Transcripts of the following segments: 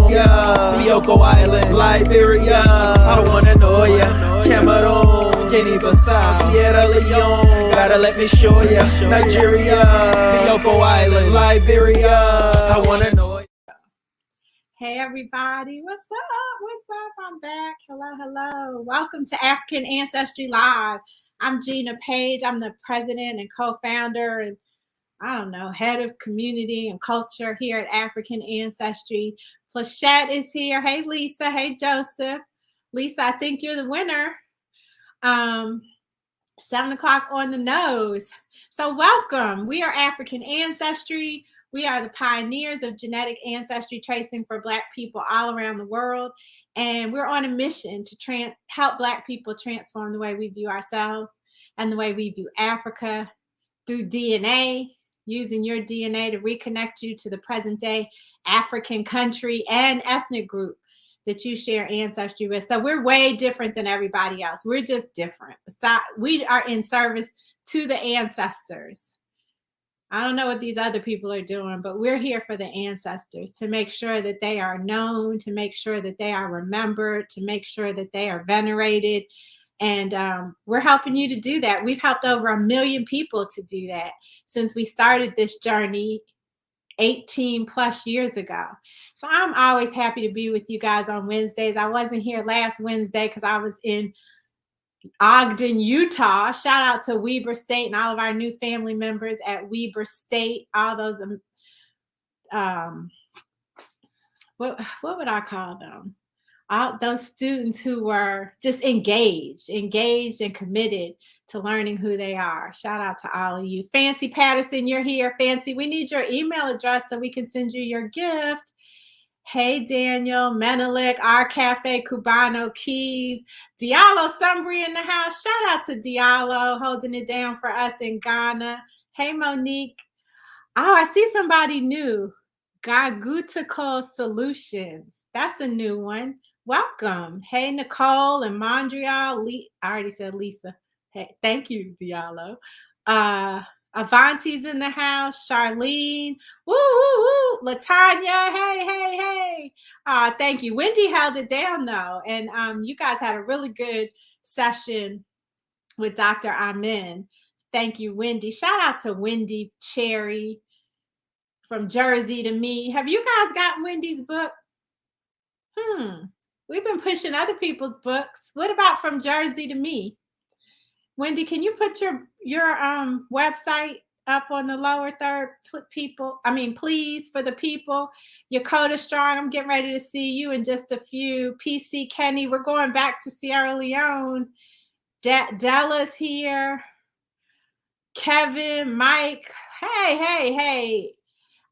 Nigeria, Bioko Island, Liberia, I wanna know ya, Cameroon, Guinea-Bissau, Sierra Leone, gotta let me show ya, Nigeria, Bioko Island, Liberia, I wanna know ya. Hey everybody, what's up? What's up? I'm back. Hello. Welcome to African Ancestry Live. I'm Gina Page. I'm the president and co-founder and head of community and culture here at African Ancestry. Plachette is here. Hey Lisa. Hey Joseph. Lisa, I think you're the winner. 7 o'clock on the nose. So welcome. We are African Ancestry. We are the pioneers of genetic ancestry tracing for Black people all around the world. And we're on a mission to help Black people transform the way we view ourselves and the way we view Africa through DNA, using your DNA to reconnect you to the present day African country and ethnic group that you share ancestry with. So we're way different than everybody else. We're just different. We are in service to the ancestors. I don't know what these other people are doing, but we're here for the ancestors to make sure that they are known, to make sure that they are remembered, to make sure that they are venerated. And we're helping you to do that. We've helped over 1 million people to do that since we started this journey 18 plus years ago. So I'm always happy to be with you guys on Wednesdays. I wasn't here last Wednesday because I was in Ogden, Utah. Shout out to Weber State and all of our new family members at Weber State. All those, what would I call them? All those students who were just engaged and committed to learning who they are. Shout out to all of you. Fancy Patterson, you're here. Fancy, we need your email address so we can send you your gift. Hey, Daniel, Menelik, Our Cafe, Cubano, Keys, Diallo, Sumbri in the house. Shout out to Diallo holding it down for us in Ghana. Hey, Monique. Oh, I see somebody new. Gagutical Solutions. That's a new one. Welcome. Hey, Nicole and Mondrial. I already said Lisa. Hey, thank you, Diallo. Avanti's in the house. Charlene. Woo, woo, woo. Latanya. Hey. Thank you. Wendy held it down, though. And you guys had a really good session with Dr. Amin. Thank you, Wendy. Shout out to Wendy Cherry from Jersey to Me. Have you guys got Wendy's book? We've been pushing other people's books. What about From Jersey to Me? Wendy, can you put your website up on the lower third, please, for the people. Yakota Strong, I'm getting ready to see you in just a few. PC Kenny, we're going back to Sierra Leone. Della's here. Kevin, Mike, hey.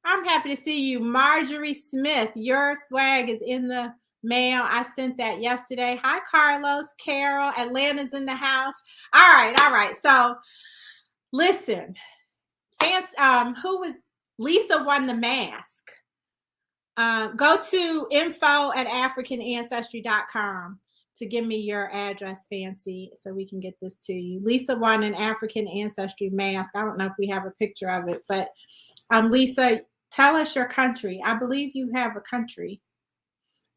I'm happy to see you. Marjorie Smith, your swag is in the mail. I sent that yesterday. Hi, Carlos, Carol, Atlanta's in the house. All right. So listen, Lisa won the mask. Go to info@africanancestry.com to give me your address, Fancy, so we can get this to you. Lisa won an African Ancestry mask. I don't know if we have a picture of it, but Lisa, tell us your country. I believe you have a country.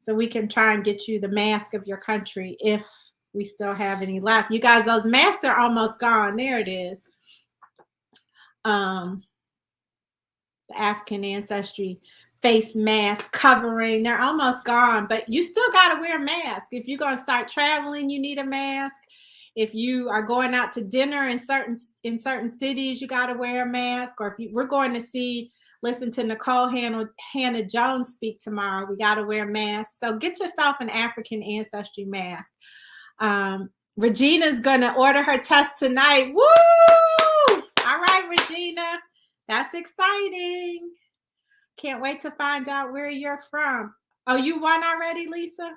So we can try and get you the mask of your country if we still have any left. You guys, those masks are almost gone. There it is. The African Ancestry face mask covering. They're almost gone, but you still got to wear a mask. If you're going to start traveling, you need a mask. If you are going out to dinner in certain cities, you got to wear a mask. Or if we're going to listen to Nicole Hannah Jones speak tomorrow, we got to wear masks. So get yourself an African Ancestry mask. Regina's going to order her test tonight. Woo! All right, Regina. That's exciting. Can't wait to find out where you're from. Oh, you won already, Lisa?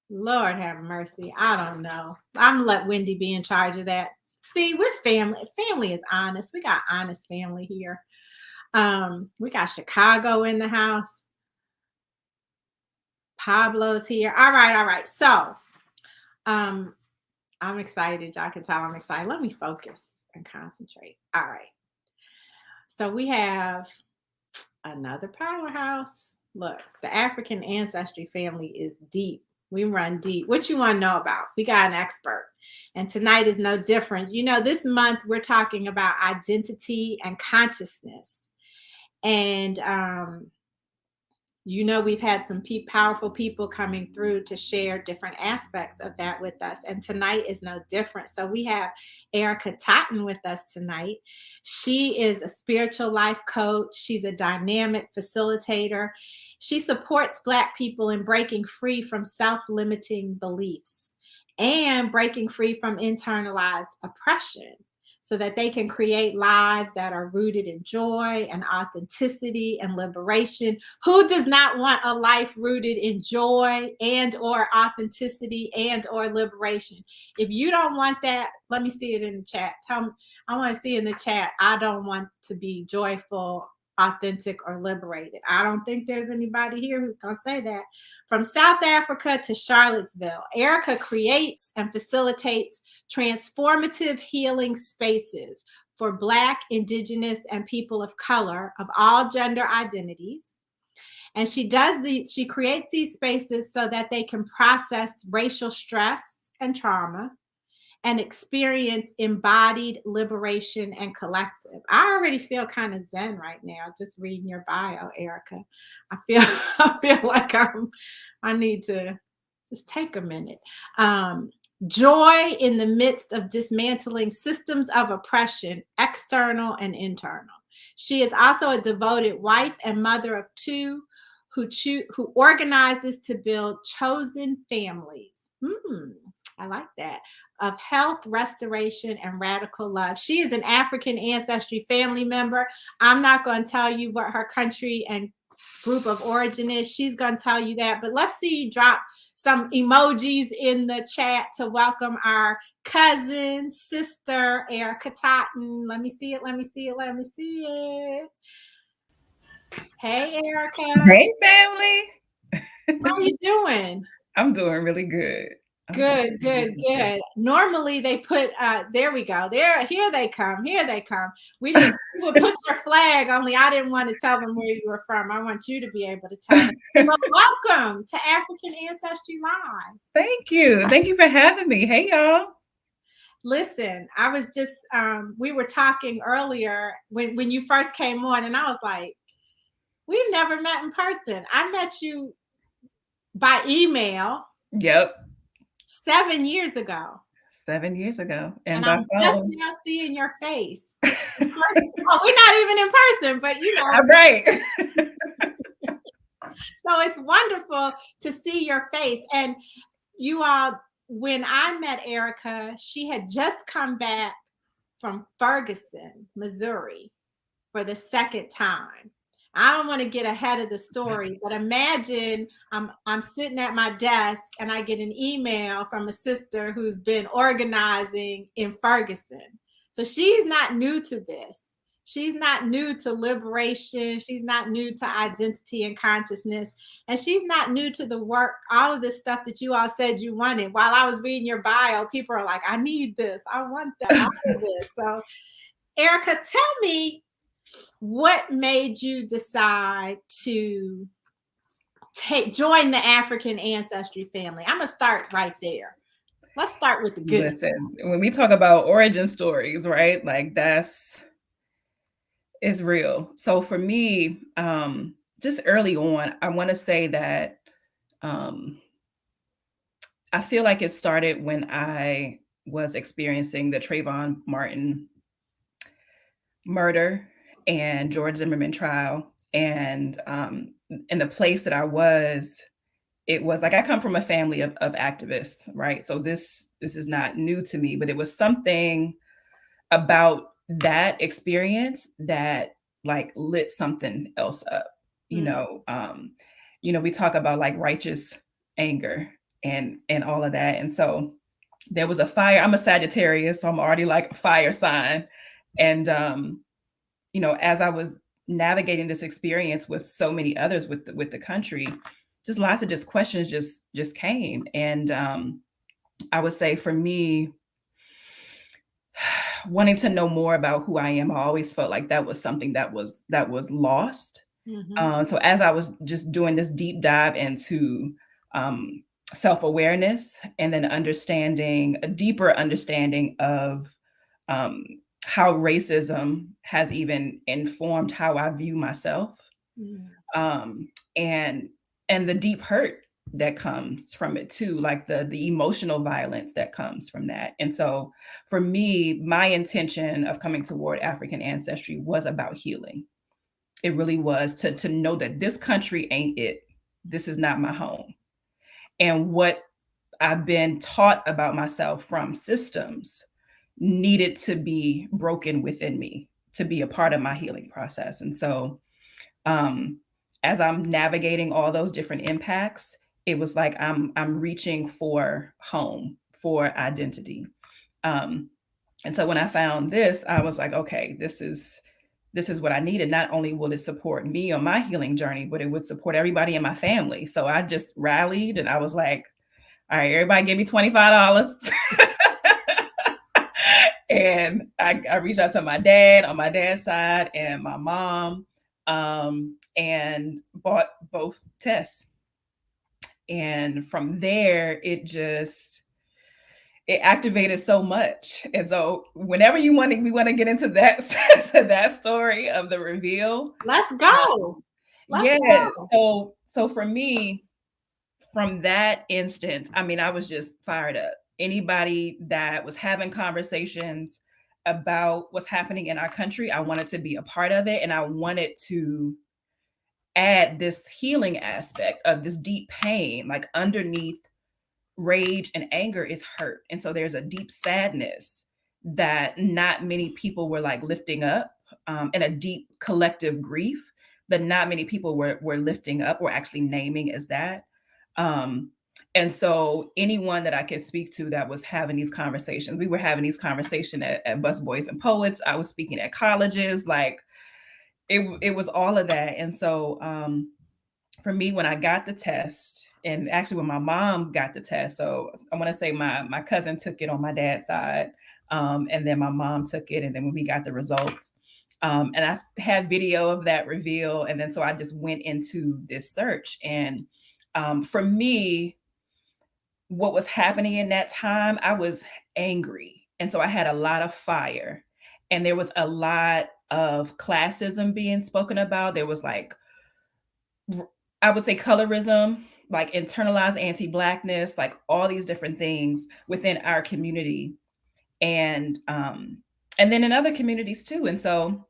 Lord have mercy. I don't know. I'm going to let Wendy be in charge of that. See, we're family. Family is honest. We got honest family here. We got Chicago in the house. Pablo's here. All right. So, I'm excited. Y'all can tell I'm excited. Let me focus and concentrate. All right. So we have another powerhouse. Look, the African Ancestry family is deep. We run deep. What you want to know about? We got an expert. And tonight is no different. You know, this month we're talking about identity and consciousness. And you know, we've had some powerful people coming through to share different aspects of that with us. And tonight is no different. So we have Erika Totten with us tonight. She is a spiritual life coach. She's a dynamic facilitator. She supports Black people in breaking free from self-limiting beliefs and breaking free from internalized oppression, so that they can create lives that are rooted in joy and authenticity and liberation. Who does not want a life rooted in joy and or authenticity and or liberation? If you don't want that, let me see it in the chat. Tell me, I want to see in the chat, I don't want to be joyful, authentic, or liberated. I don't think there's anybody here who's going to say that. From South Africa to Charlottesville, Erika creates and facilitates transformative healing spaces for Black, Indigenous, and people of color of all gender identities. And she creates these spaces so that they can process racial stress and trauma and experience embodied liberation and collective. I already feel kind of zen right now, just reading your bio, Erika. I feel like I need to just take a minute. Joy in the midst of dismantling systems of oppression, external and internal. She is also a devoted wife and mother of two who organizes to build chosen families. I like that. Of health, restoration, and radical love. She is an African Ancestry family member. I'm not going to tell you what her country and group of origin is. She's going to tell you that. But let's see you drop some emojis in the chat to welcome our cousin, sister, Erika Totten. Let me see it. Let me see it. Let me see it. Hey, Erika. Hey, family. How are you doing? I'm doing really good. Good. Normally they put there we go. Here they come. We would put your flag, only I didn't want to tell them where you were from. I want you to be able to tell them. Well, welcome to African Ancestry Live. Thank you. Thank you for having me. Hey, y'all. Listen, I was just we were talking earlier when you first came on, and I was like, we've never met in person. I met you by email. Yep. 7 years ago. 7 years ago. And I'm just now seeing your face. We're not even in person, but you know. All right. So it's wonderful to see your face. And you all, when I met Erika, she had just come back from Ferguson, Missouri for the second time. I don't want to get ahead of the story, but imagine I'm sitting at my desk and I get an email from a sister who's been organizing in Ferguson. So she's not new to this. She's not new to liberation. She's not new to identity and consciousness. And she's not new to the work, all of this stuff that you all said you wanted. While I was reading your bio, people are like, I need this. I want that. I want this. So Erika, tell me, what made you decide to join the African Ancestry family? I'm gonna start right there. Let's start with the good stuff. When we talk about origin stories, right? Like it's real. So for me, just early on, I want to say that I feel like it started when I was experiencing the Trayvon Martin murder and George Zimmerman trial. And in the place that I was, it was like, I come from a family of activists, right? So this is not new to me, but it was something about that experience that like lit something else up. You know, we talk about like righteous anger and all of that. And so there was a fire. I'm a Sagittarius, so I'm already like a fire sign. And as I was navigating this experience with so many others with the country, just lots of just questions just came. And I would say for me, wanting to know more about who I am, I always felt like that was something that was lost. So as I was just doing this deep dive into self-awareness and then understanding a deeper understanding of um, how racism has even informed how I view myself, um, and the deep hurt that comes from it too, like the emotional violence that comes from that. And so for me, my intention of coming toward African ancestry was about healing. It really was to know that this country ain't it. This is not my home. And what I've been taught about myself from systems needed to be broken within me to be a part of my healing process. And so um, as I'm navigating all those different impacts, it was like I'm reaching for home, for identity. Um, and so when I found this, I was like, okay, this is what I needed. Not only will it support me on my healing journey, but it would support everybody in my family. So I just rallied and I was like, all right, everybody give me $25. And I reached out to my dad on my dad's side and my mom, and bought both tests. And from there, it activated so much. And so whenever we want to get into that to that story of the reveal. Let's go. Yeah. So for me, from that instance, I mean, I was just fired up. Anybody that was having conversations about what's happening in our country, I wanted to be a part of it. And I wanted to add this healing aspect of this deep pain, like underneath rage and anger is hurt. And so there's a deep sadness that not many people were like lifting up, and a deep collective grief that not many people were lifting up or actually naming as that. And so anyone that I could speak to that was having these conversations, we were having these conversations at Bus Boys and Poets. I was speaking at colleges, like it was all of that. And so for me, when I got the test, and actually when my mom got the test, so I want to say my cousin took it on my dad's side, and then my mom took it, and then when we got the results, and I had video of that reveal, and then so I just went into this search, and for me, what was happening in that time, I was angry, and so I had a lot of fire, and there was a lot of classism being spoken about. There was like, I would say, colorism, like internalized anti-Blackness, like all these different things within our community, and then in other communities too. And so,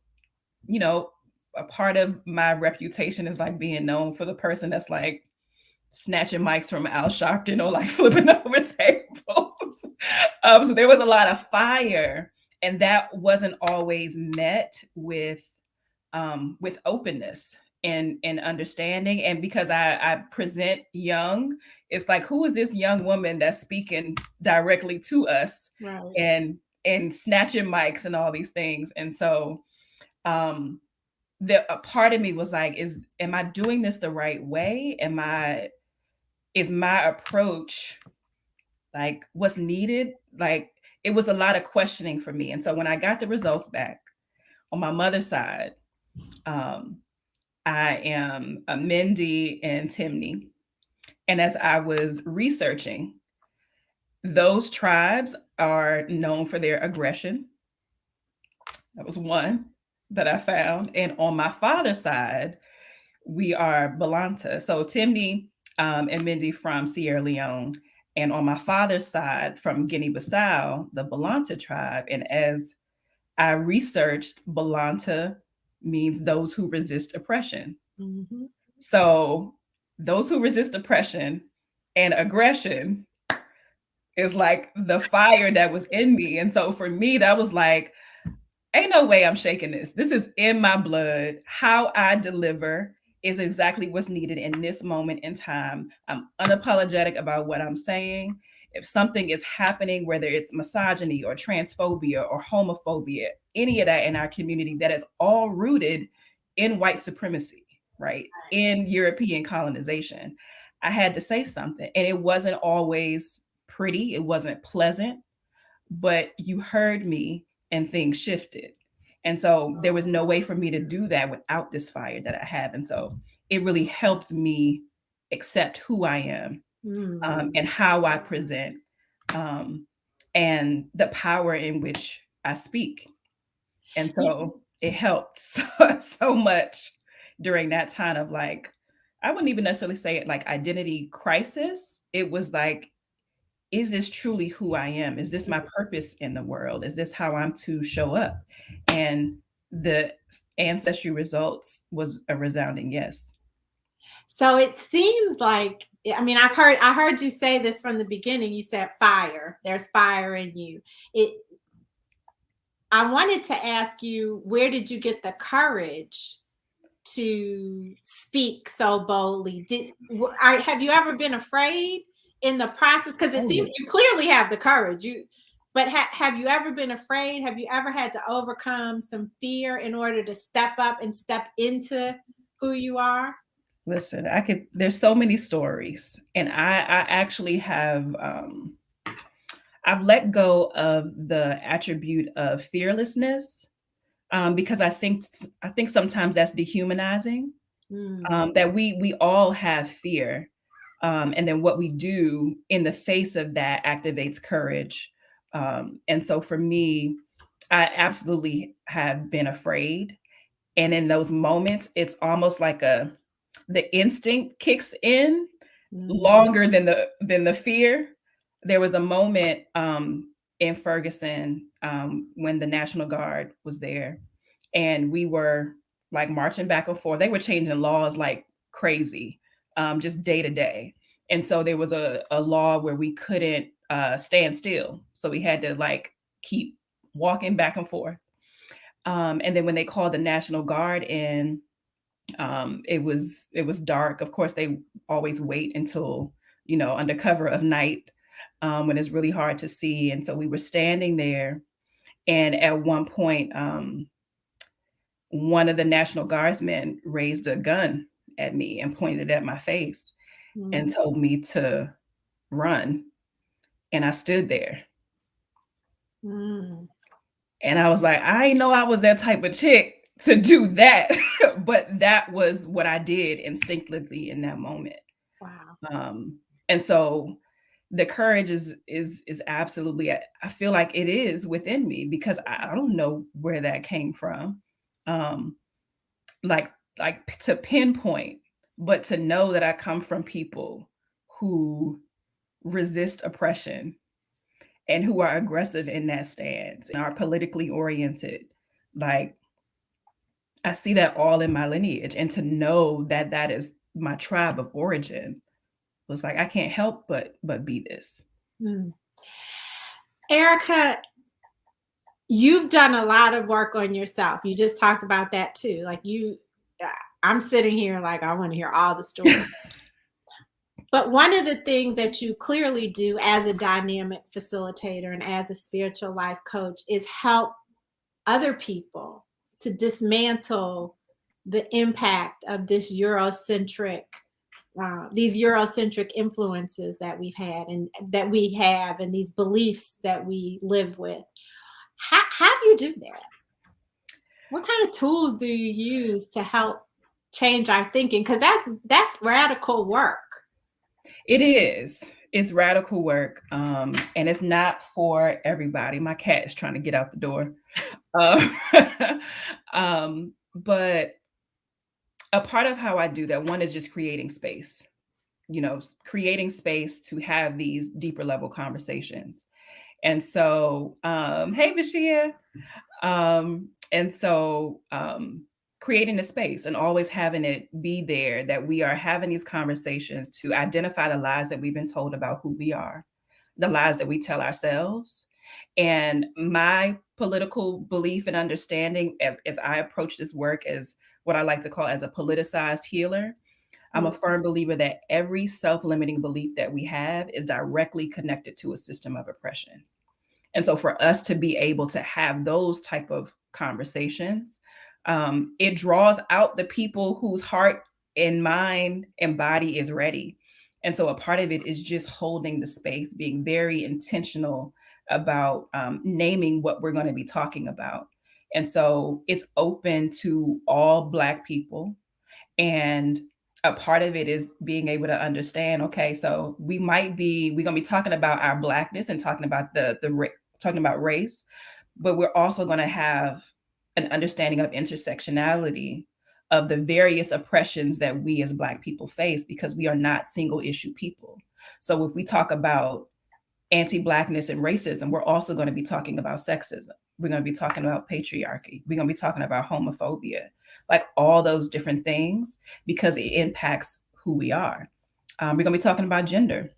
you know, a part of my reputation is like being known for the person that's like snatching mics from Al Sharpton or like flipping over tables. So there was a lot of fire, and that wasn't always met with openness and understanding. And because I present young, it's like, who is this young woman that's speaking directly to us, Right. and snatching mics and all these things. And so a part of me was like, am I doing this the right way? Is my approach like what's needed? Like, it was a lot of questioning for me. And so when I got the results back on my mother's side, I am a Mende and Timni. And as I was researching, those tribes are known for their aggression. That was one that I found. And on my father's side, we are Balanta. So Timni and Mende from Sierra Leone. And on my father's side, from Guinea-Bissau, the Balanta tribe. And as I researched, Balanta means those who resist oppression. Mm-hmm. So those who resist oppression and aggression is like the fire that was in me. And so for me, that was like, ain't no way I'm shaking this. This is in my blood. How I deliver is exactly what's needed in this moment in time. I'm unapologetic about what I'm saying. If something is happening, whether it's misogyny or transphobia or homophobia, any of that in our community, that is all rooted in white supremacy, right? In European colonization. I had to say something, and it wasn't always pretty. It wasn't pleasant, but you heard me and things shifted. And so there was no way for me to do that without this fire that I have. And so it really helped me accept who I am, and how I present, and the power in which I speak. And so it helped so much during that time of like, I wouldn't even necessarily say it like identity crisis. It was like, is this truly who I am? Is this my purpose in the world? Is this how I'm to show up? And the ancestry results was a resounding yes. So it seems like, I mean, I heard you say this from the beginning. You said fire. There's fire in you. I wanted to ask you, where did you get the courage to speak so boldly? Have you ever been afraid in the process? Because it seems you clearly have the courage. But have you ever been afraid? Have you ever had to overcome some fear in order to step up and step into who you are? Listen, there's so many stories, and I actually have, I've let go of the attribute of fearlessness, because I think sometimes that's dehumanizing. That we all have fear, and then what we do in the face of that activates courage. And so for me, I absolutely have been afraid, and in those moments, it's almost like the instinct kicks in longer than the fear. There was a moment in Ferguson, when the National Guard was there, and we were like marching back and forth. They were changing laws like crazy, just day to day. And so there was a law where we couldn't stand still. So we had to like keep walking back and forth. And then when they called the National Guard in, it was dark. Of course, they always wait until, under cover of night, when it's really hard to see. And so we were standing there, and at one point, one of the National Guardsmen raised a gun at me and pointed at my face and told me to run. And I stood there. And I was like, I didn't know I was that type of chick to do that. But that was what I did instinctively in that moment. Wow. And so the courage is absolutely, I feel like it is within me, because I don't know where that came from. Like to pinpoint, but to know that I come from people who resist oppression and who are aggressive in that stance and are politically oriented. Like, I see that all in my lineage, and to know that that is my tribe of origin was like, I can't help but be this. Erika, you've done a lot of work on yourself. You just talked about that too. Like I'm sitting here like, I want to hear all the stories. But one of the things that you clearly do as a dynamic facilitator and as a spiritual life coach is help other people to dismantle the impact of this Eurocentric, these Eurocentric influences that we've had and that we have, and these beliefs that we live with. How do you do that? What kind of tools do you use to help change our thinking? Because that's radical work. It is. It's radical work, and it's not for everybody. My cat is trying to get out the door. But a part of how I do that, one is just creating space, creating space to have these deeper level conversations. And so, hey, Bashia. And so, creating a space and always having it be there, that we are having these conversations to identify the lies that we've been told about who we are, the lies that we tell ourselves. And my political belief and understanding, as I approach this work, as what I like to call as a politicized healer, I'm a firm believer that every self-limiting belief that we have is directly connected to a system of oppression. And so for us to be able to have those type of conversations, it draws out the people whose heart and mind and body is ready. And so a part of it is just holding the space, being very intentional about naming what we're going to be talking about, And so it's open to all Black people. And a part of it is being able to understand, okay, so we're going to be talking about our Blackness and talking about talking about race, but we're also going to have an understanding of intersectionality of the various oppressions that we as Black people face, because we are not single issue people. So if we talk about anti-Blackness and racism, we're also going to be talking about sexism. We're going to be talking about patriarchy. We're going to be talking about homophobia, like all those different things, because it impacts who we are. We're going to be talking about gender.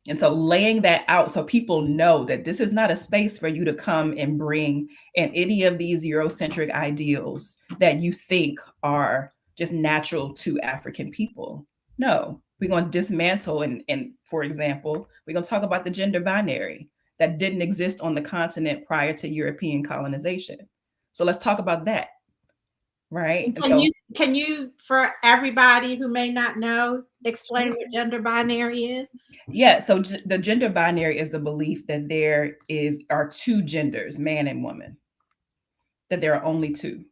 And so laying that out so people know that this is not a space for you to come and bring in any of these Eurocentric ideals that you think are just natural to African people. No, we're going to dismantle. And for example, we're going to talk about the gender binary that didn't exist on the continent prior to European colonization. So let's talk about that. Right. And can you, for everybody who may not know, explain what gender binary is? Yeah. So the gender binary is the belief that there are two genders, man and woman, that there are only two.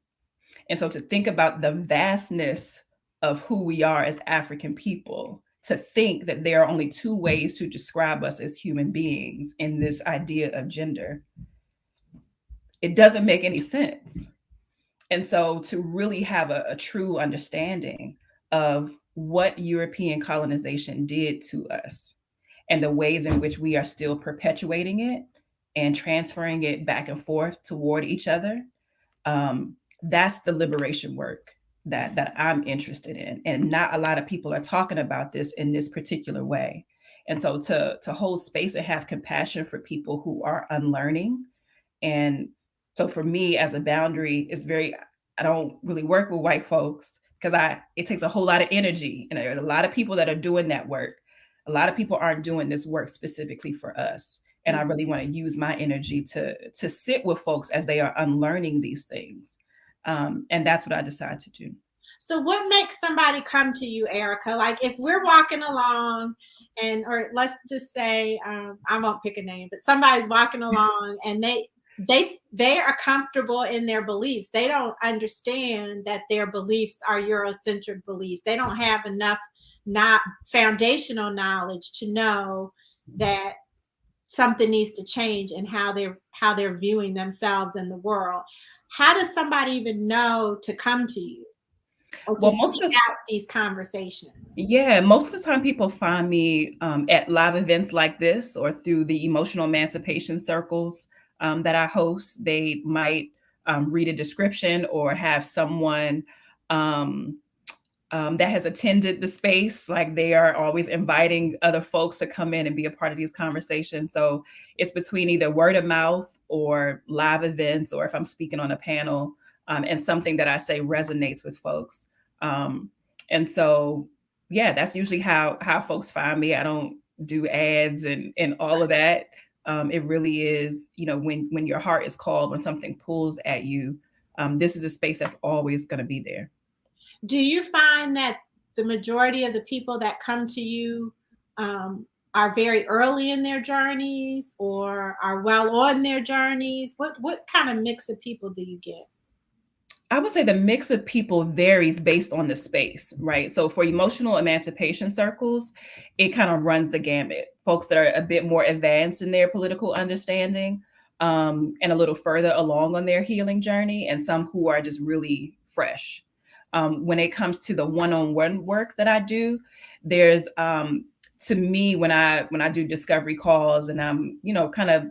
And so to think about the vastness of who we are as African people, to think that there are only two ways to describe us as human beings in this idea of gender, it doesn't make any sense. And so to really have a true understanding of what European colonization did to us and the ways in which we are still perpetuating it and transferring it back and forth toward each other, that's the liberation work that I'm interested in. And not a lot of people are talking about this in this particular way. And so to hold space and have compassion for people who are unlearning. And so for me as a boundary, I don't really work with white folks because it takes a whole lot of energy. And there are a lot of people that are doing that work. A lot of people aren't doing this work specifically for us. And I really want to use my energy to sit with folks as they are unlearning these things. And that's what I decided to do. So what makes somebody come to you, Erika? Like if we're walking along or let's just say, I won't pick a name, but somebody's walking along and they are comfortable in their beliefs. They don't understand that their beliefs are Eurocentric beliefs. They don't have enough foundational knowledge to know that something needs to change in how they're viewing themselves in the world. How does somebody even know to come to you or to seek out these conversations? Yeah, most of the time people find me at live events like this or through the emotional emancipation circles that I host. They might read a description or have someone that has attended the space. Like they are always inviting other folks to come in and be a part of these conversations. So it's between either word of mouth or live events, or if I'm speaking on a panel and something that I say resonates with folks. And so, yeah, that's usually how folks find me. I don't do ads and all of that. It really is, when your heart is called, when something pulls at you, this is a space that's always going to be there. Do you find that the majority of the people that come to you are very early in their journeys or are well on their journeys? What kind of mix of people do you get? I would say the mix of people varies based on the space, right? So for emotional emancipation circles, it kind of runs the gamut. Folks that are a bit more advanced in their political understanding and a little further along on their healing journey, and some who are just really fresh. When it comes to the one-on-one work that I do, there's to me, when I do discovery calls and I'm, kind of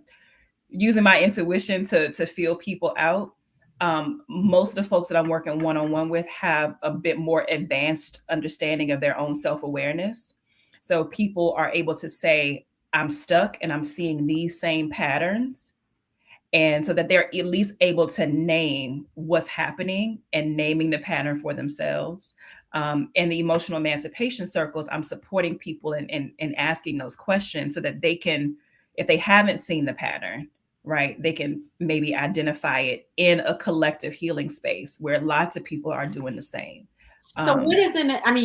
using my intuition to feel people out, most of the folks that I'm working one-on-one with have a bit more advanced understanding of their own self-awareness. So people are able to say, I'm stuck and I'm seeing these same patterns. And so that they're at least able to name what's happening and naming the pattern for themselves. In the emotional emancipation circles, I'm supporting people in asking those questions so that they can, if they haven't seen the pattern, right, they can maybe identify it in a collective healing space where lots of people are doing the same. So what is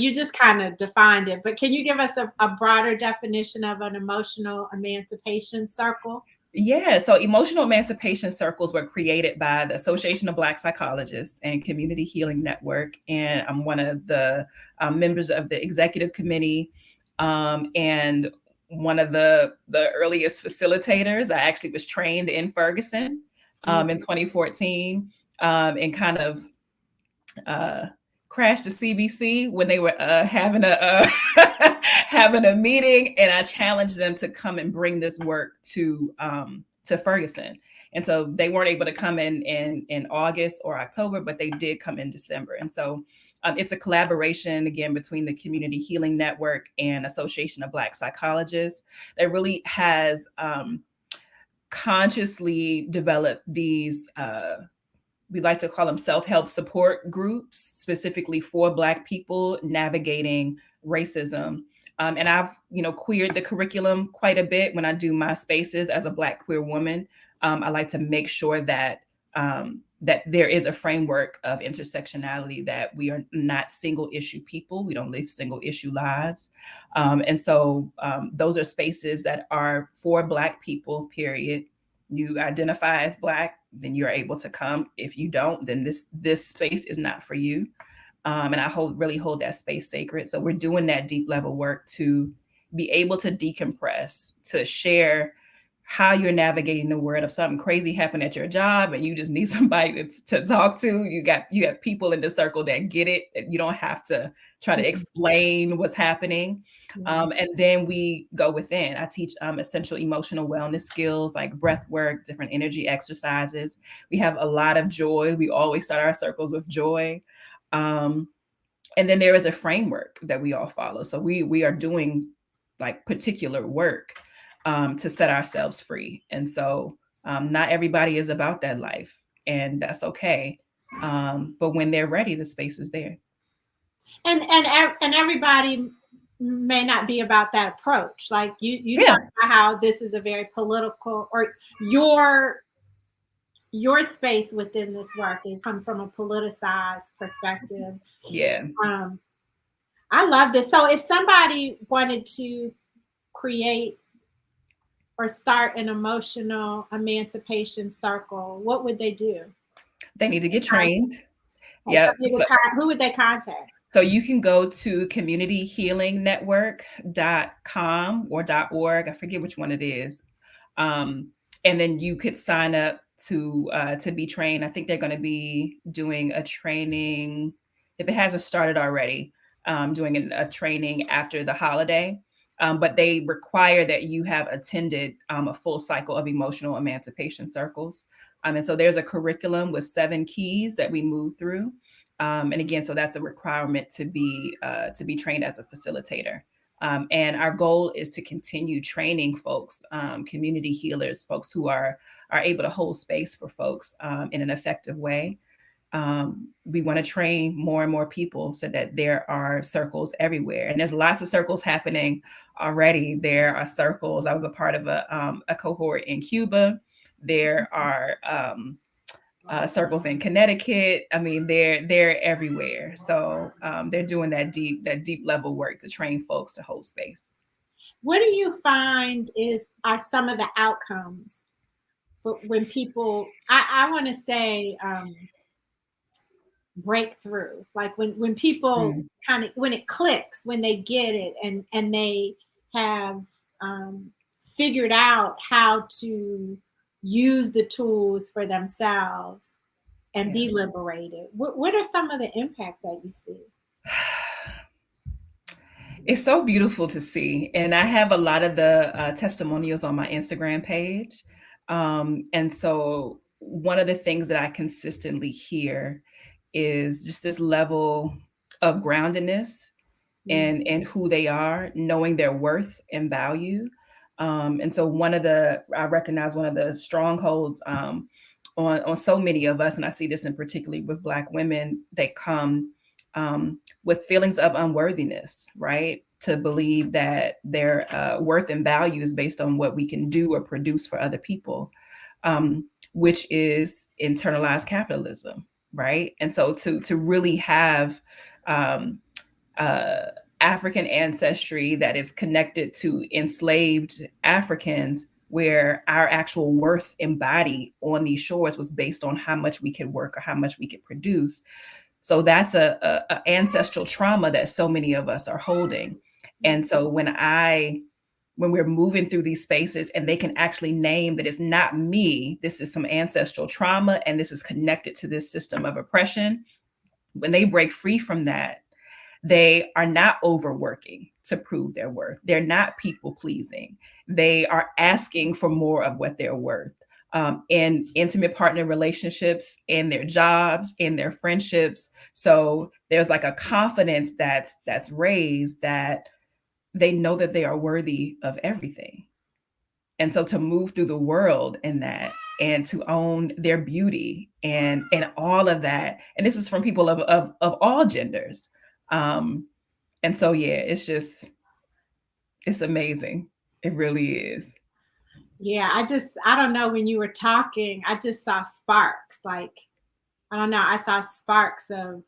you just kind of defined it, but can you give us a broader definition of an emotional emancipation circle? Yeah, so emotional emancipation circles were created by the Association of Black Psychologists and Community Healing Network. And I'm one of the members of the executive committee, and one of the earliest facilitators. I actually was trained in Ferguson in 2014, and kind of crashed the CBC when they were having a having a meeting, and I challenged them to come and bring this work to Ferguson. And so they weren't able to come in August or October, but they did come in December. And so it's a collaboration again between the Community Healing Network and Association of Black Psychologists that really has consciously developed these we like to call them self-help support groups, specifically for Black people navigating racism. And I've, queered the curriculum quite a bit when I do my spaces as a Black queer woman. I like to make sure that that there is a framework of intersectionality, that we are not single issue people. We don't live single issue lives. And so those are spaces that are for Black people, period. You identify as Black, then you're able to come. If you don't, then this space is not for you. And I really hold that space sacred. So we're doing that deep level work to be able to decompress, to share how you're navigating the world. If something crazy happened at your job and you just need somebody to talk to, you have people in the circle that get it. You don't have to try to explain what's happening. And then we go within. I teach essential emotional wellness skills like breath work, different energy exercises. We have a lot of joy. We always start our circles with joy. And then there is a framework that we all follow. So we are doing like particular work to set ourselves free. And so not everybody is about that life, and that's okay. But when they're ready, the space is there. And everybody may not be about that approach. Like you talk about how this is a very political, or your space within this work, it comes from a politicized perspective. Yeah. I love this. So if somebody wanted to create or start an emotional emancipation circle, what would they do? They need to get trained. Yeah. So who would they contact? So you can go to communityhealingnetwork.com or .org. I forget which one it is. And then you could sign up to be trained. I think they're going to be doing a training, if it hasn't started already, doing a training after the holiday. But they require that you have attended a full cycle of emotional emancipation circles. And so there's a curriculum with 7 keys that we move through. And again, so that's a requirement to be trained as a facilitator. And our goal is to continue training folks, community healers, folks who are able to hold space for folks in an effective way. We want to train more and more people so that there are circles everywhere. And there's lots of circles happening already. There are circles. I was a part of a cohort in Cuba. There are circles in Connecticut. I mean, they're everywhere. So they're doing that deep level work to train folks to hold space. What do you find are some of the outcomes for when people, I want to say, breakthrough, like when people kind of, when it clicks, when they get it and they have figured out how to use the tools for themselves and be liberated. What are some of the impacts that you see? It's so beautiful to see. And I have a lot of the testimonials on my Instagram page. And so one of the things that I consistently hear is just this level of groundedness and who they are, knowing their worth and value. And so I recognize one of the strongholds on so many of us, and I see this in particularly with Black women, they come with feelings of unworthiness, right? To believe that their worth and value is based on what we can do or produce for other people, which is internalized capitalism, right? And so to really have African ancestry that is connected to enslaved Africans where our actual worth embodied on these shores was based on how much we could work or how much we could produce. So that's a ancestral trauma that so many of us are holding. And so when we're moving through these spaces and they can actually name that it's not me, this is some ancestral trauma, and this is connected to this system of oppression. When they break free from that, they are not overworking to prove their worth. They're not people pleasing. They are asking for more of what they're worth. In intimate partner relationships, in their jobs, in their friendships. So there's like a confidence that's raised that they know that they are worthy of everything. And so to move through the world in that and to own their beauty and all of that. And this is from people of all genders. And so, yeah, it's amazing. It really is. Yeah, I don't know, when you were talking, I just saw sparks. Like, I don't know, I saw sparks of,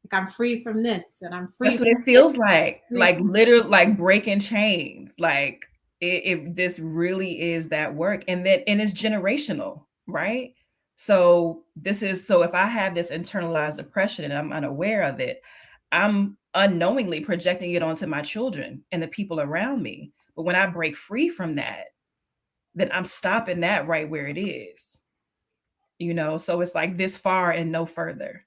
like, I'm free from this and I'm free. That's what it feels like literally, like breaking chains. Like this really is that work. And it's generational, right? So if I have this internalized oppression and I'm unaware of it, I'm unknowingly projecting it onto my children and the people around me. But when I break free from that, then I'm stopping that right where it is. So it's like this far and no further.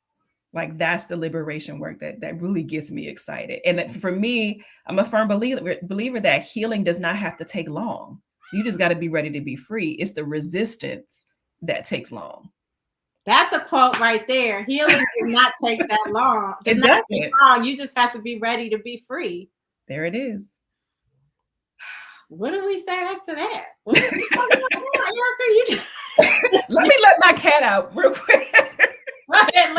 Like that's the liberation work that really gets me excited. And for me, I'm a firm believer that healing does not have to take long. You just got to be ready to be free. It's the resistance that takes long. That's a quote right there. Healing does not take that long. It doesn't take long. You just have to be ready to be free. There it is. What do we say after that? Let me let my cat out real quick. Go ahead,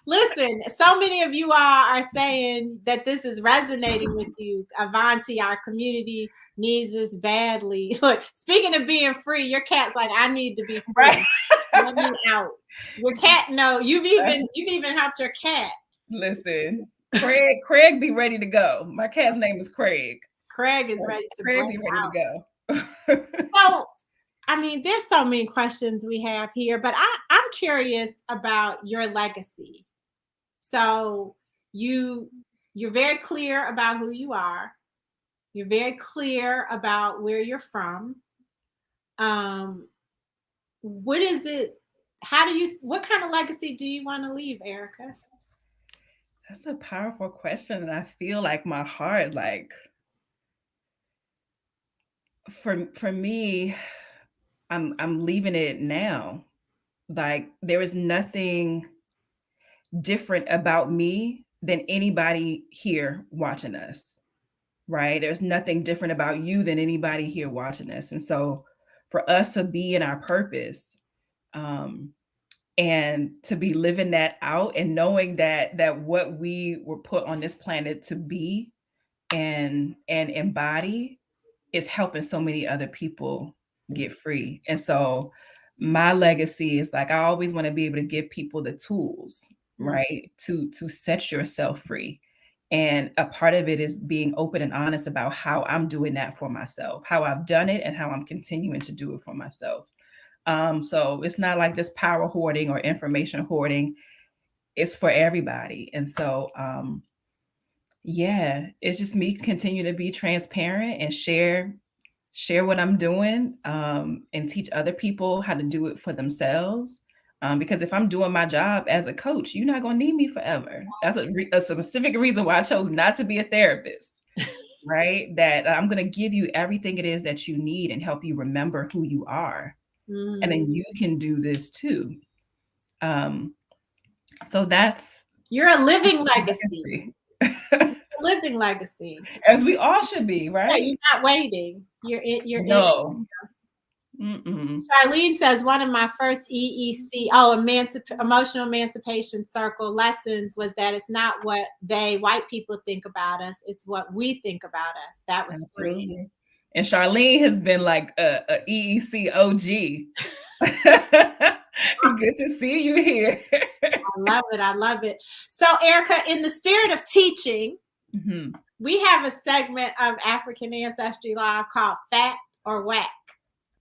listen. So many of you all are saying that this is resonating with you. Avanti, our community needs this badly. Look, speaking of being free, your cat's like, I need to be free. Right. Let me out. Your cat, no, you've even helped your cat. Listen, Craig be ready to go. My cat's name is Craig. Craig is ready to break out. To go. So, I mean, there's so many questions we have here, but I'm curious about your legacy. So you're very clear about who you are. You're very clear about where you're from. What is it? What kind of legacy do you want to leave, Erika? That's a powerful question. And I feel like my heart, like, for me, I'm leaving it now. Like there is nothing different about me than anybody here watching us, right? There's nothing different about you than anybody here watching us. And so for us to be in our purpose, and to be living that out and knowing that what we were put on this planet to be and embody is helping so many other people get free. And so my legacy is like, I always want to be able to give people the tools, right? To set yourself free. And a part of it is being open and honest about how I'm doing that for myself, how I've done it and how I'm continuing to do it for myself. So it's not like this power hoarding or information hoarding. It's for everybody. And so, yeah, it's just me continue to be transparent and share what I'm doing, and teach other people how to do it for themselves. Because if I'm doing my job as a coach, you're not going to need me forever. That's a specific reason why I chose not to be a therapist, right? That I'm going to give you everything it is that you need and help you remember who you are. And then you can do this too. So you're a living legacy. Living legacy, as we all should be, right? Yeah, you're not waiting. You're no. Charlene says one of my first EEC, emotional emancipation circle lessons was that it's not what white people think about us, it's what we think about us. That was free. And Charlene has been like a EEC OG. Good to see you here. I love it. So Erika, in the spirit of teaching, we have a segment of African Ancestry Live called Fact or WACK.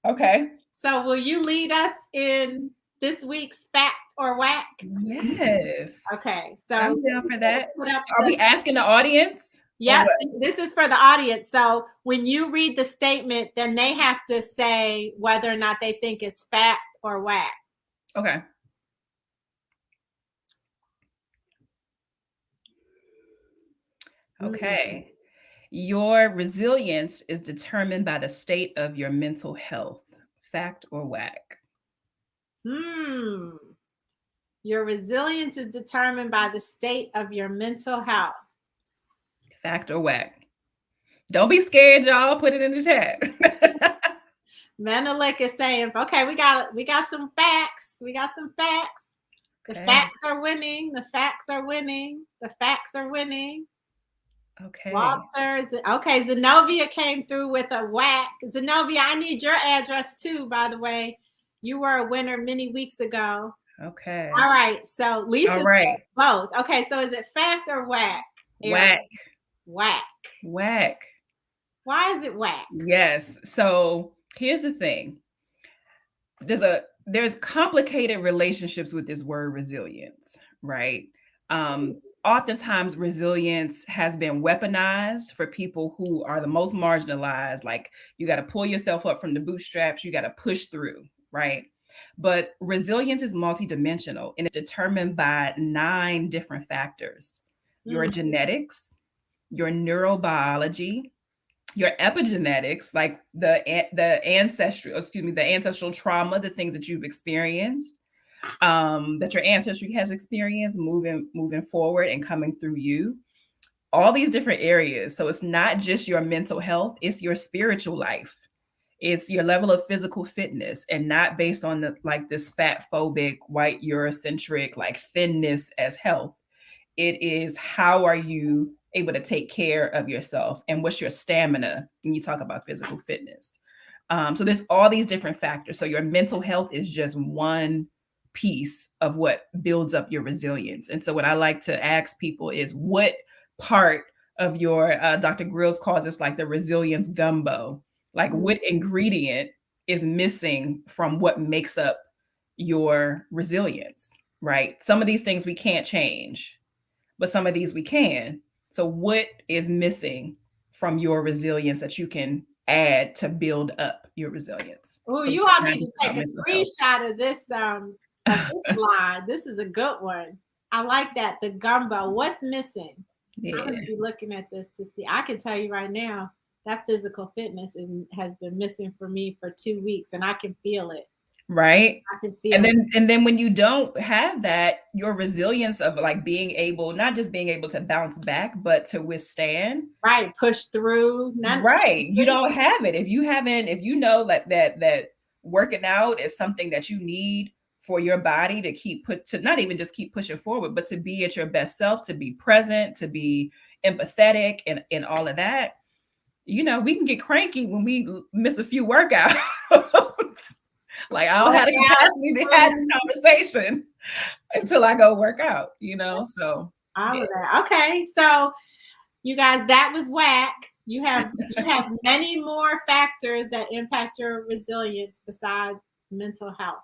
Okay. So will you lead us in this week's fact or whack? Yes. Okay. So I'm down for that. put up Are we asking the audience? Yep, this is for the audience. So when you read the statement, then they have to say whether or not they think it's fact or whack. Okay. Okay. Your resilience is determined by the state of your mental health. Fact or whack? Your resilience is determined by the state of your mental health. Fact or whack? Don't be scared, y'all. Put it in the chat. Menelik is saying, okay, we got some facts. We got some facts. Okay. The facts are winning. The facts are winning. The facts are winning. Okay. Walter, okay, Zenobia came through with a whack. Zenobia, I need your address too, by the way. You were a winner many weeks ago. Okay. All right. So Lisa said both. Okay. So is it fact or whack? Whack. Whack. Whack. Why is it whack? Yes. So here's the thing. There's complicated relationships with this word resilience, right? Oftentimes resilience has been weaponized for people who are the most marginalized. Like, you got to pull yourself up from the bootstraps, you got to push through, right? But resilience is multidimensional, and it's determined by 9 different factors: your genetics, your neurobiology, your epigenetics, like the ancestral trauma, the things that you've experienced, that your ancestry has experienced moving forward and coming through you, all these different areas. So it's not just your mental health, it's your spiritual life, it's your level of physical fitness, and not based on this fat phobic, white, euro-centric, like thinness as health. It is, how are you able to take care of yourself, and what's your stamina when you talk about physical fitness. So there's all these different factors. So your mental health is just one piece of what builds up your resilience. And so what I like to ask people is, what part of your, Dr. Grills calls this like the resilience gumbo, like what ingredient is missing from what makes up your resilience, right? Some of these things we can't change, but some of these we can. So what is missing from your resilience that you can add to build up your resilience? Oh, so you all need to take a screenshot of this slide. This is a good one. I like that. The gumbo. What's missing? Yeah. I'm going to be looking at this to see. I can tell you right now that physical fitness has been missing for me for 2 weeks, and I can feel it. Right. I can feel and then when you don't have that, your resilience of like being able, not just being able to bounce back, but to withstand. Right. Push through. Right. You don't have it. If you know that working out is something that you need for your body to not even just keep pushing forward, but to be at your best self, to be present, to be empathetic, and all of that, we can get cranky when we miss a few workouts. Like, I don't have the capacity to have this conversation until I go work out, so. All of that. Okay. So you guys, that was WACK. You have many more factors that impact your resilience besides mental health.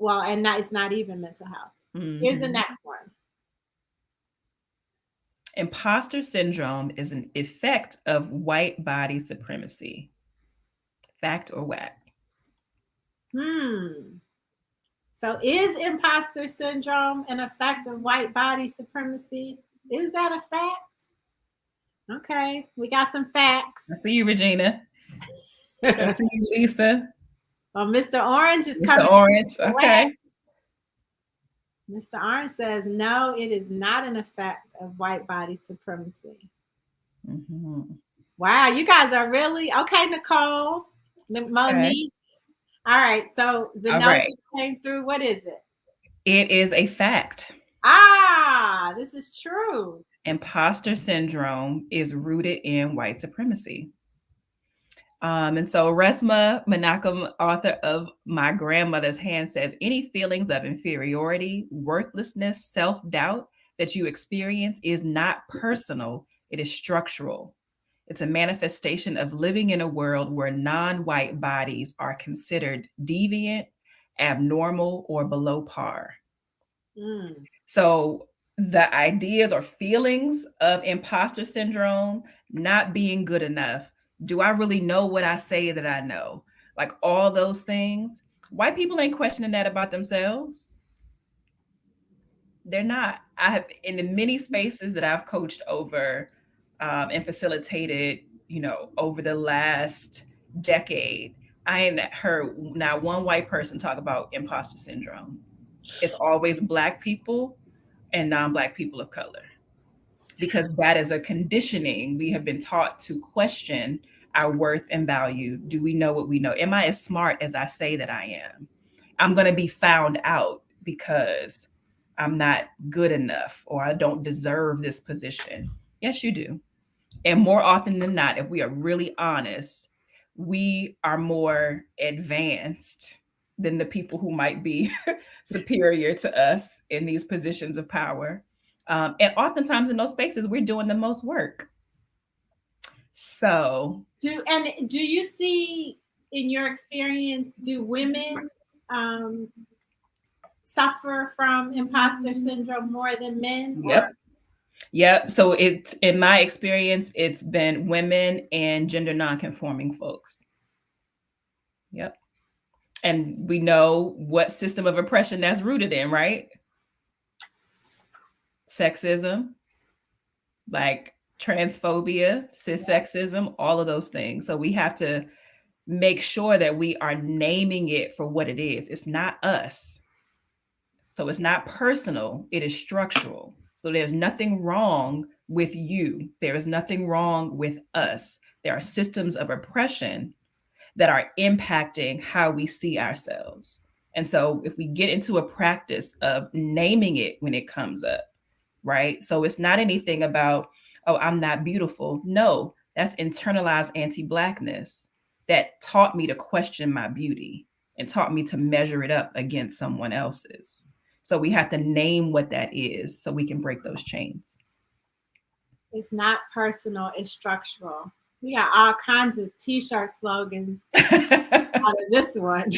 And it's not even mental health. Here's the next one. Imposter syndrome is an effect of white body supremacy. Fact or whack? So is imposter syndrome an effect of white body supremacy? Is that a fact? Okay, we got some facts. I see you, Regina. I see you, Lisa. Well, Mr. Orange is coming. Mr. Orange, okay. Mr. Orange says, no, it is not an effect of white body supremacy. Wow, you guys are really, okay, Nicole, Monique. All right, so Zenobia came through. What is it? It is a fact. This is true. Imposter syndrome is rooted in white supremacy. And so Resma Menachem, author of My Grandmother's Hand, says, any feelings of inferiority, worthlessness, self-doubt that you experience is not personal. It is structural. It's a manifestation of living in a world where non-white bodies are considered deviant, abnormal, or below par. So the ideas or feelings of imposter syndrome, not being good enough, do I really know what I say that I know? Like all those things, white people ain't questioning that about themselves. They're not. I have, in the many spaces that I've coached over and facilitated, over the last decade, I ain't heard not one white person talk about imposter syndrome. It's always Black people and non-Black people of color, because that is a conditioning. We have been taught to question our worth and value. Do we know what we know? Am I as smart as I say that I am? I'm going to be found out because I'm not good enough or I don't deserve this position. Yes, you do. And more often than not, if we are really honest, we are more advanced than the people who might be superior to us in these positions of power. And oftentimes in those spaces, we're doing the most work. So, do you see, in your experience, do women suffer from imposter syndrome more than men? Yep. Yep. So in my experience, it's been women and gender nonconforming folks. Yep. And we know what system of oppression that's rooted in, right? Sexism, like transphobia, cissexism, all of those things. So we have to make sure that we are naming it for what it is. It's not us. So it's not personal, it is structural. So there's nothing wrong with you. There is nothing wrong with us. There are systems of oppression that are impacting how we see ourselves. And so if we get into a practice of naming it when it comes up, right? So it's not anything about, oh, I'm not beautiful. No, that's internalized anti-Blackness that taught me to question my beauty and taught me to measure it up against someone else's. So we have to name what that is so we can break those chains. It's not personal, it's structural. We got all kinds of t-shirt slogans out of this one.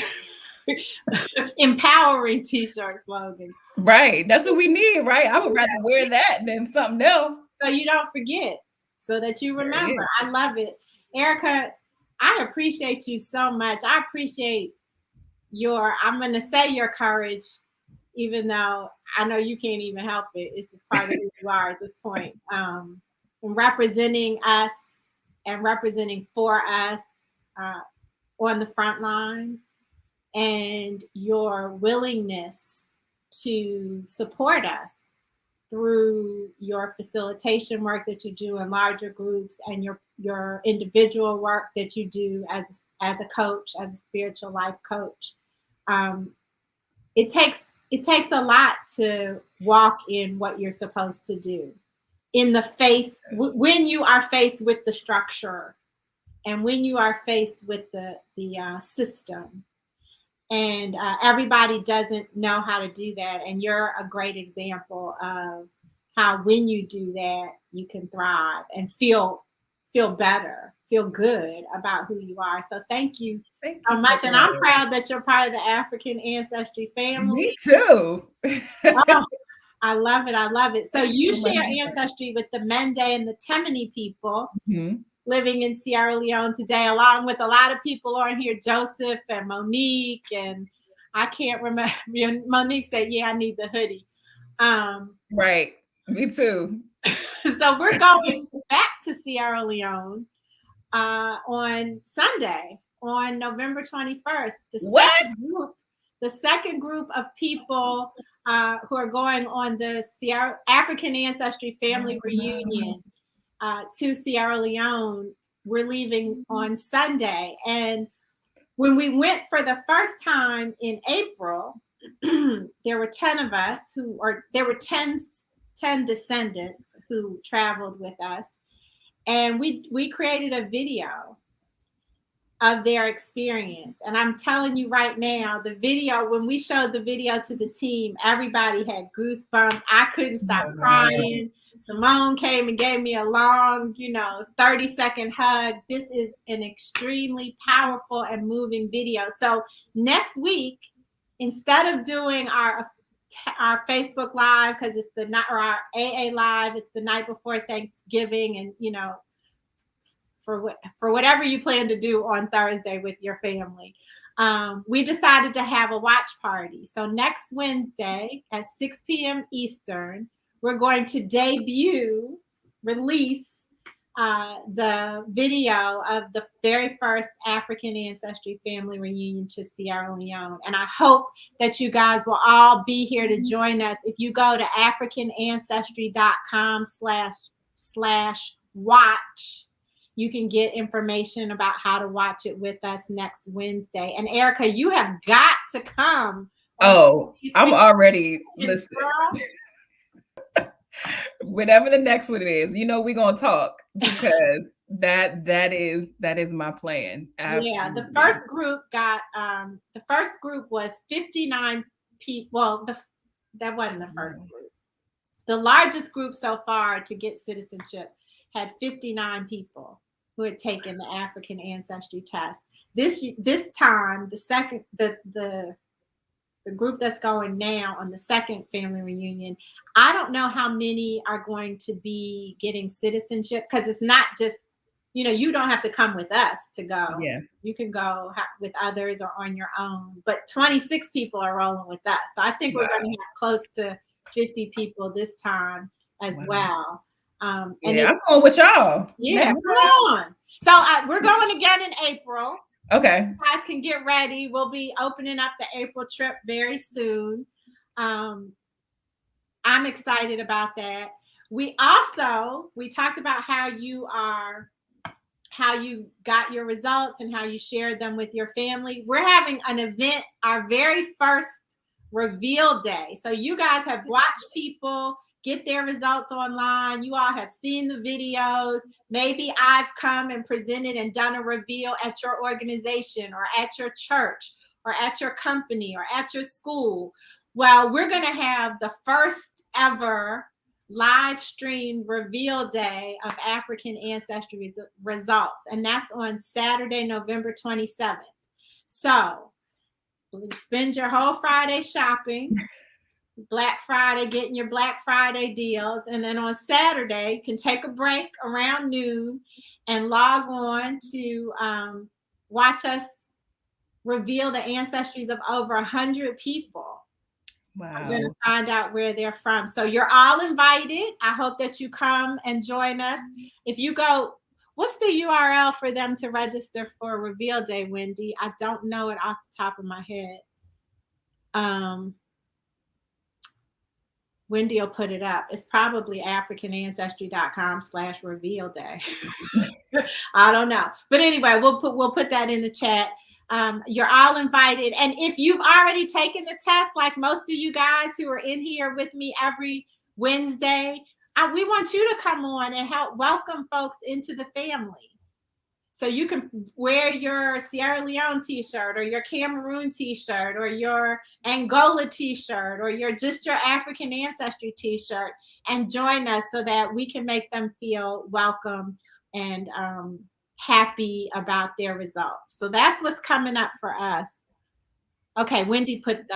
Empowering t-shirt slogans. Right. That's what we need, right? I would rather wear that than something else. So you don't forget, so that you remember. I love it. Erika, I appreciate you so much. I appreciate I'm going to say your courage, even though I know you can't even help it. It's just part of who you are at this point. Representing us and representing for us on the front lines, and your willingness to support us through your facilitation work that you do in larger groups, and your individual work that you do as a coach, as a spiritual life coach. It takes a lot to walk in what you're supposed to do in the face when you are faced with the structure and when you are faced with the system. And everybody doesn't know how to do that. And you're a great example of how when you do that, you can thrive and feel better, feel good about who you are. So thank you so much. And I'm proud that you're part of the African Ancestry family. Me too. Oh, I love it. I love it. So you share ancestry with the Mende and the Temini people. Mm-hmm. Living in Sierra Leone today, along with a lot of people on here, Joseph and Monique, and I can't remember. Monique said, yeah, I need the hoodie. Right. Me too. So we're going back to Sierra Leone on Sunday, on November 21st. The second group of people who are going on the African Ancestry Family Reunion to Sierra Leone. We're leaving on Sunday. And when we went for the first time in April, there were 10 of us there were 10 descendants who traveled with us. And we created a video. of their experience. And I'm telling you right now, the video, when we showed the video to the team, everybody had goosebumps. I couldn't stop crying. Simone came and gave me a long, 30-second hug. This is an extremely powerful and moving video. So next week, instead of doing our Facebook Live, because it's or our AA Live, it's the night before Thanksgiving, and for whatever you plan to do on Thursday with your family, we decided to have a watch party. So next Wednesday at 6 p.m. Eastern, we're going to release the video of the very first African Ancestry family reunion to Sierra Leone. And I hope that you guys will all be here to join us. If you go to africanancestry.com/watch, you can get information about how to watch it with us next Wednesday. And Erika, you have got to come. Oh, I'm already listening. Whenever the next one is, we're gonna talk, because that is my plan. Absolutely. Yeah, the first group was 59 people. Well, that wasn't the first group. The largest group so far to get citizenship had 59 people who had taken the African Ancestry test. This time, the group that's going now on the second family reunion, I don't know how many are going to be getting citizenship, because it's not just, you don't have to come with us to go. Yeah. You can go with others or on your own. But 26 people are rolling with us. So I think we're going to have close to 50 people this time as well. I'm going with y'all. Yeah, come on. So we're going again in April. Okay. You guys can get ready. We'll be opening up the April trip very soon. I'm excited about that. We talked about how you got your results and how you shared them with your family. We're having an event, our very first reveal day. So you guys have watched people get their results online. You all have seen the videos. Maybe I've come and presented and done a reveal at your organization or at your church or at your company or at your school. Well, we're going to have the first ever live stream reveal day of African Ancestry results. And that's on Saturday, November 27th. So spend your whole Friday shopping. Black Friday, getting your Black Friday deals. And then on Saturday, you can take a break around noon and log on to watch us reveal the ancestries of over 100 people. Wow. I'm going to find out where they're from. So you're all invited. I hope that you come and join us. If you go, what's the URL for them to register for Reveal Day, Wendy? I don't know it off the top of my head. Wendy will put it up. It's probably africanancestry.com/reveal day. I don't know. But anyway, we'll put that in the chat. You're all invited. And if you've already taken the test, like most of you guys who are in here with me every Wednesday, we want you to come on and help welcome folks into the family. So you can wear your Sierra Leone t-shirt or your Cameroon t-shirt or your Angola t-shirt or your African Ancestry t-shirt and join us so that we can make them feel welcome and happy about their results. So that's what's coming up for us. Okay, Wendy put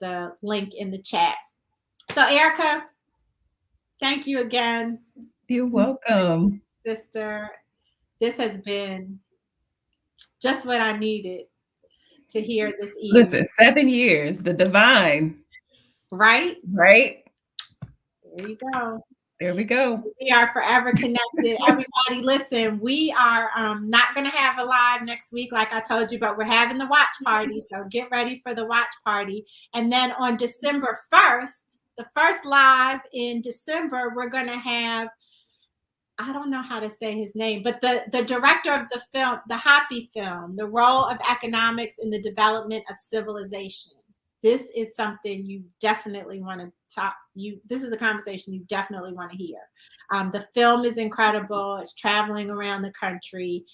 the link in the chat. So Erika, thank you again. You're welcome, sister. This has been just what I needed to hear this evening. Listen, 7 years, the divine. Right? Right? There you go. There we go. We are forever connected. Everybody, listen, we are not going to have a live next week, like I told you, but we're having the watch party. So get ready for the watch party. And then on December 1st, the first live in December, we're going to have, I don't know how to say his name, but the director of the film, the Hoppy film, The Role of Economics in the Development of Civilization. This is something you definitely want to talk. This is a conversation you definitely want to hear. The film is incredible. It's traveling around the country.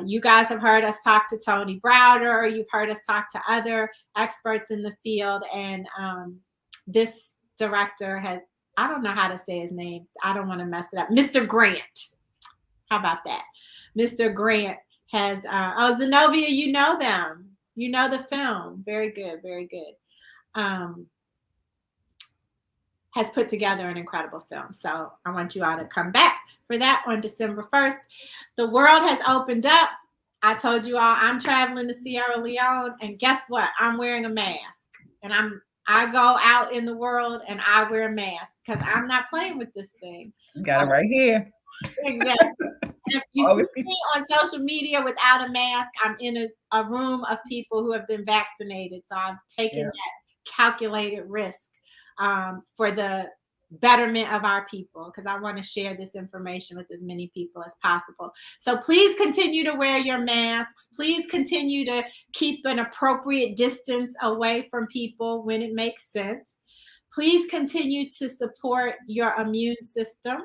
You guys have heard us talk to Tony Browder. You've heard us talk to other experts in the field. And this director has, I don't know how to say his name. I don't want to mess it up. Mr. Grant. How about that? Mr. Grant has, Zenobia, you know them. You know the film. Very good, very good. Has put together an incredible film. So I want you all to come back for that on December 1st. The world has opened up. I told you all I'm traveling to Sierra Leone, and guess what? I'm wearing a mask. And I go out in the world and I wear a mask because I'm not playing with this thing. Got it right here. Exactly. If you see me on social media without a mask, I'm in a room of people who have been vaccinated. So I'm taking that calculated risk for the betterment of our people, because I want to share this information with as many people as possible. So please continue to wear your masks. Please continue to keep an appropriate distance away from people when it makes sense. Please continue to support your immune system.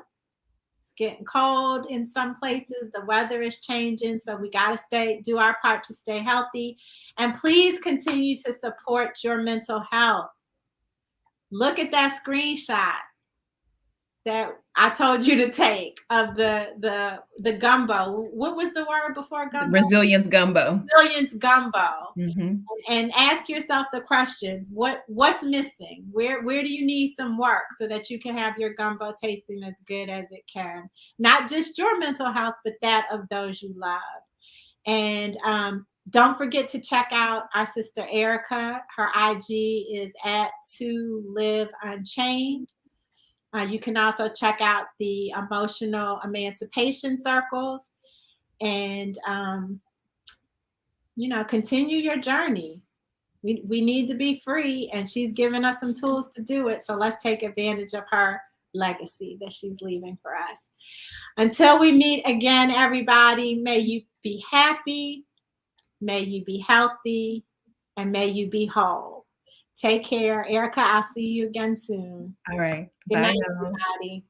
It's getting cold in some places. The weather is changing, so we got to do our part to stay healthy. And please continue to support your mental health. Look at that screenshot that I told you to take of the gumbo. What was the word before gumbo? Resilience gumbo. Resilience gumbo. Mm-hmm. And ask yourself the questions. What's missing? Where do you need some work so that you can have your gumbo tasting as good as it can? Not just your mental health, but that of those you love. And don't forget to check out our sister Erika. Her IG is @ToLiveUnchained. You can also check out the emotional emancipation circles, and continue your journey. We need to be free, and she's given us some tools to do it. So let's take advantage of her legacy that she's leaving for us. Until we meet again, everybody, may you be happy, may you be healthy, and may you be whole. Take care. Erika, I'll see you again soon. All right. Good Bye night, everybody.